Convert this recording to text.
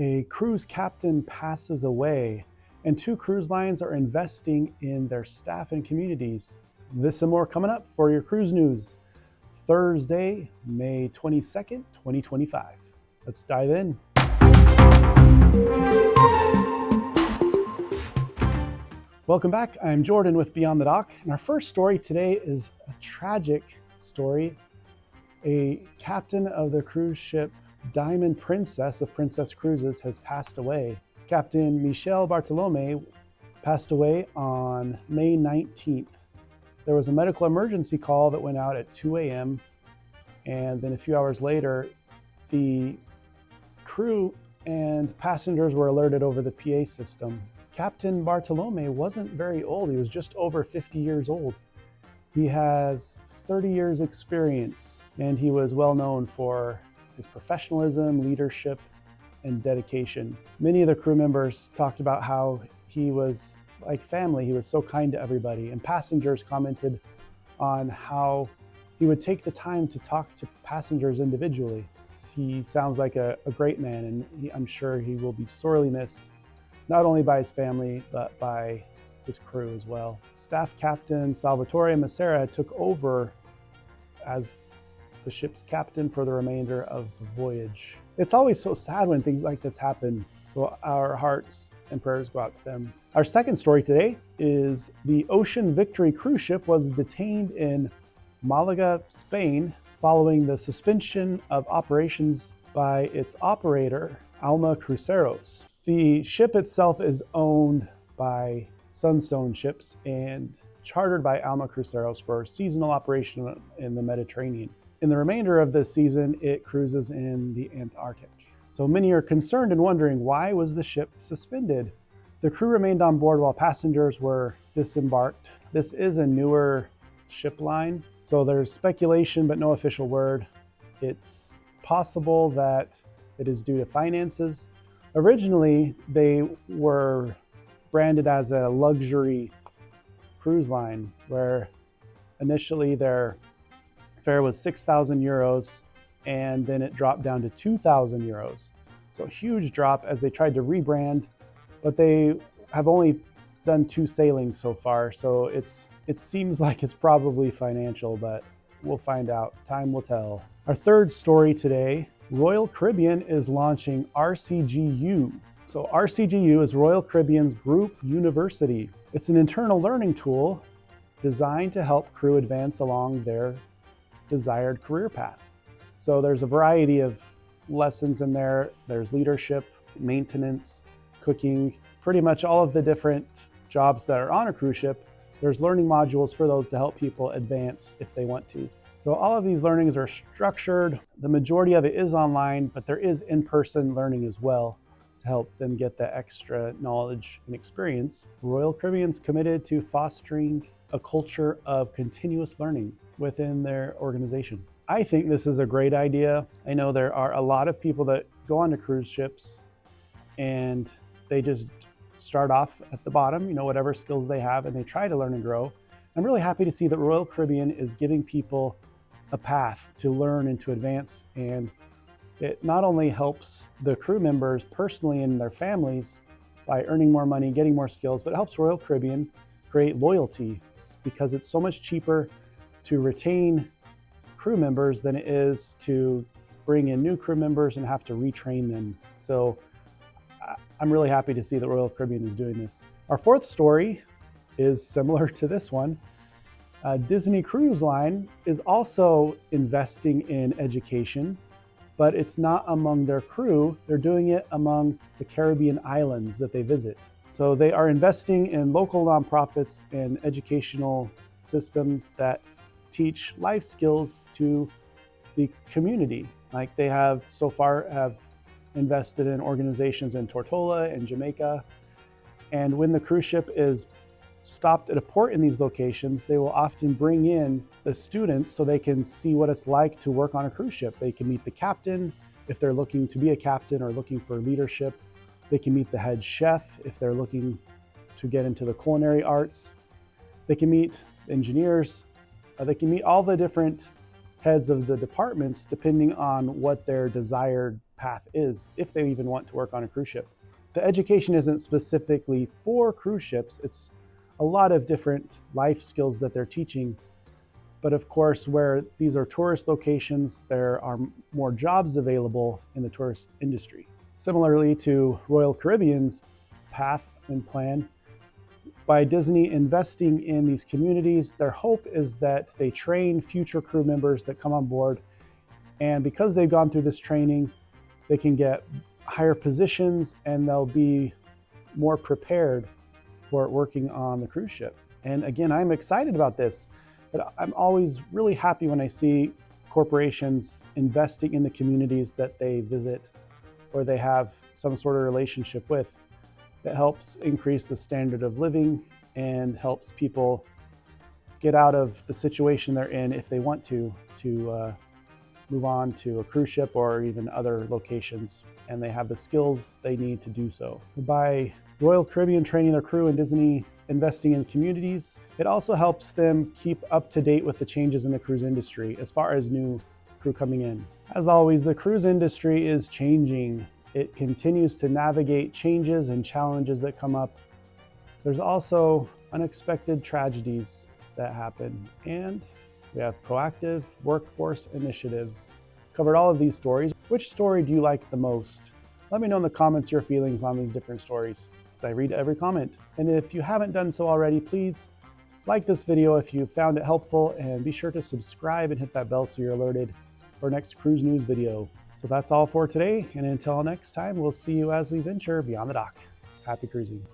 A cruise captain passes away, and two cruise lines are investing in their staff and communities. This and more coming up for your cruise news. Thursday, May 22nd, 2025. Let's dive in. Welcome back. I'm Jordan with Beyond the Dock, and our first story today is a tragic story. A captain of the cruise ship Diamond Princess of Princess Cruises has passed away. Captain Michel Bartolomei passed away on May 19th. There was a medical emergency call that went out at 2 a.m. and then a few hours later, the crew and passengers were alerted over the PA system. Captain Bartolomei wasn't very old. He was just over 50 years old. He has 30 years experience, and he was well known for his professionalism, leadership, and dedication. Many of the crew members talked about how he was like family. He was so kind to everybody, and passengers commented on how he would take the time to talk to passengers individually. He sounds like a great man, and I'm sure he will be sorely missed, not only by his family, but by his crew as well. Staff Captain Salvatore Massera took over as the ship's captain for the remainder of the voyage. It's always so sad when things like this happen, so our hearts and prayers go out to them. Our second story today is the Ocean Victory cruise ship was detained in Malaga, Spain, following the suspension of operations by its operator, Alma Cruceros. The ship itself is owned by Sunstone Ships and chartered by Alma Cruceros for seasonal operation in the Mediterranean. In the remainder of this season, it cruises in the Antarctic. So many are concerned and wondering, why was the ship suspended? The crew remained on board while passengers were disembarked. This is a newer ship line, so there's speculation but no official word. It's possible that it is due to finances. Originally, they were branded as a luxury cruise line, where initially their fare was 6,000 euros, and then it dropped down to 2,000 euros. So a huge drop as they tried to rebrand, but they have only done 2 sailings so far, so it seems like it's probably financial, but we'll find out. Time will tell. Our third story today, Royal Caribbean is launching RCGU. So RCGU is Royal Caribbean's group university. It's an internal learning tool designed to help crew advance along their desired career path. So there's a variety of lessons in there. There's leadership, maintenance, cooking, pretty much all of the different jobs that are on a cruise ship. There's learning modules for those to help people advance if they want to. So all of these learnings are structured. The majority of it is online, but there is in-person learning as well to help them get the extra knowledge and experience. Royal Caribbean's committed to fostering a culture of continuous learning within their organization. I think this is a great idea. I know there are a lot of people that go onto cruise ships and they just start off at the bottom, whatever skills they have, and they try to learn and grow. I'm really happy to see that Royal Caribbean is giving people a path to learn and to advance, and it not only helps the crew members personally and their families by earning more money, getting more skills, but it helps Royal Caribbean create loyalty, because it's so much cheaper to retain crew members than it is to bring in new crew members and have to retrain them. So I'm really happy to see that Royal Caribbean is doing this. Our fourth story is similar to this one. Disney Cruise Line is also investing in education, but it's not among their crew. They're doing it among the Caribbean islands that they visit. So they are investing in local nonprofits and educational systems that teach life skills to the community. Like they have so far invested in organizations in Tortola and Jamaica. And when the cruise ship is stopped at a port in these locations, they will often bring in the students so they can see what it's like to work on a cruise ship. They can meet the captain if they're looking to be a captain or looking for leadership. They can meet the head chef if they're looking to get into the culinary arts. They can meet engineers. They can meet all the different heads of the departments depending on what their desired path is, if they even want to work on a cruise ship. The education isn't specifically for cruise ships. It's a lot of different life skills that they're teaching. But of course, where these are tourist locations, there are more jobs available in the tourist industry. Similarly to Royal Caribbean's path and plan, by Disney investing in these communities, their hope is that they train future crew members that come on board. And because they've gone through this training, they can get higher positions and they'll be more prepared for working on the cruise ship. And again, I'm excited about this, but I'm always really happy when I see corporations investing in the communities that they visit or they have some sort of relationship with. That helps increase the standard of living and helps people get out of the situation they're in if they want to move on to a cruise ship or even other locations, and they have the skills they need to do so. By Royal Caribbean training their crew and Disney investing in communities, it also helps them keep up to date with the changes in the cruise industry as far as new crew coming in. As always, the cruise industry is changing. It continues to navigate changes and challenges that come up. There's also unexpected tragedies that happen, and we have proactive workforce initiatives. Covered all of these stories. Which story do you like the most? Let me know in the comments your feelings on these different stories, as I read every comment. And if you haven't done so already, please like this video if you found it helpful, and be sure to subscribe and hit that bell so you're alerted for our next cruise news video. So that's all for today, and until next time, we'll see you as we venture beyond the dock. Happy cruising.